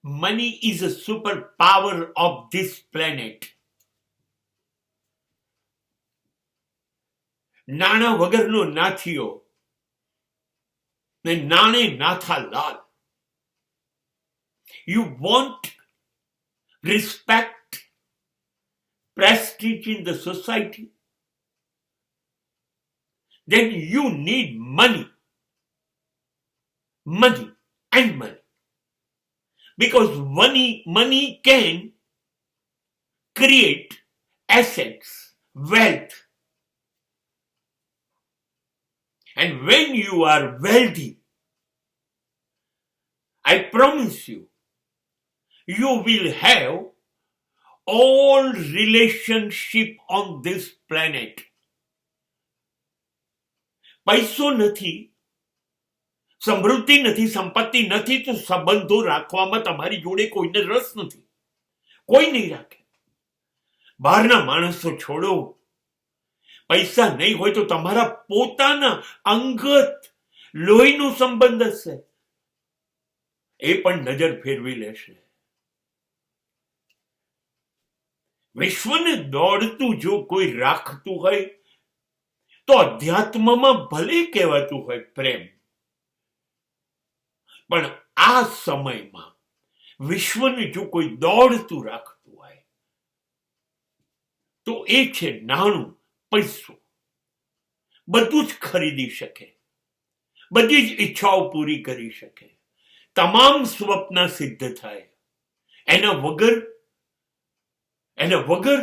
money is a superpower of this planet. નાણા વગરનો નાથીઓ ને નાણે નાથા લાલ. You want respect, prestige in the society? Then you need money. Money and money. Because money can create assets, wealth. And when you are wealthy, I promise you, you will have all relationship on this planet. પૈસો નથી, સમૃદ્ધિ નથી, સંપત્તિ નથી, તો સંબંધો રાખવામાં તમારી જોડે કોઈને રસ નથી. કોઈ નહીં રાખે. બહારના માણસો છોડો. પૈસા નહીં હોય તો તમારા પોતાના અંગત લોહીનો સંબંધ હશે, એ પણ નજર ફેરવી લેશે. વિશ્વને દોડતું જો કોઈ રાખતું હોય તો અધ્યાત્મમાં ભલે કહેવાતું હોય પ્રેમ, પણ આ સમયમાં વિશ્વને જો કોઈ દોડતું રાખતું હોય તો એ છે નાણું, પૈસો. બધું જ ખરીદી શકે, બધી જ ઈચ્છાઓ પૂરી કરી શકે, તમામ સ્વપ્ન સિદ્ધ થાય. એના વગર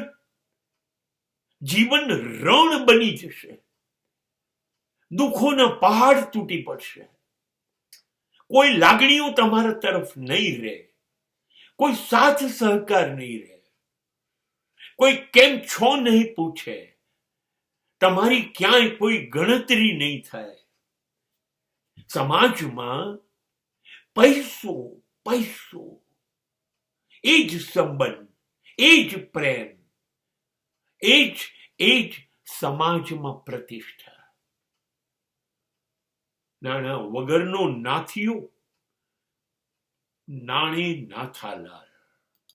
જીવન રણ બની જશે. દુઃખોના પહાડ તૂટી પડશે. કોઈ લાગણીઓ તમારા તરફ નહીં રહે, કોઈ સાથ સહકાર નહીં રહે, કોઈ કેમ છો નહીં પૂછે, તમારી ક્યાંય કોઈ ગણતરી નહીં થાય. સમાજમાં પૈસો પૈસો, એ જ સંબંધ, એ જ પ્રેમ, એ જ સમાજમાં પ્રતિષ્ઠા. નાણા વગરનો નાથીઓ નાણે નાથા લાલ.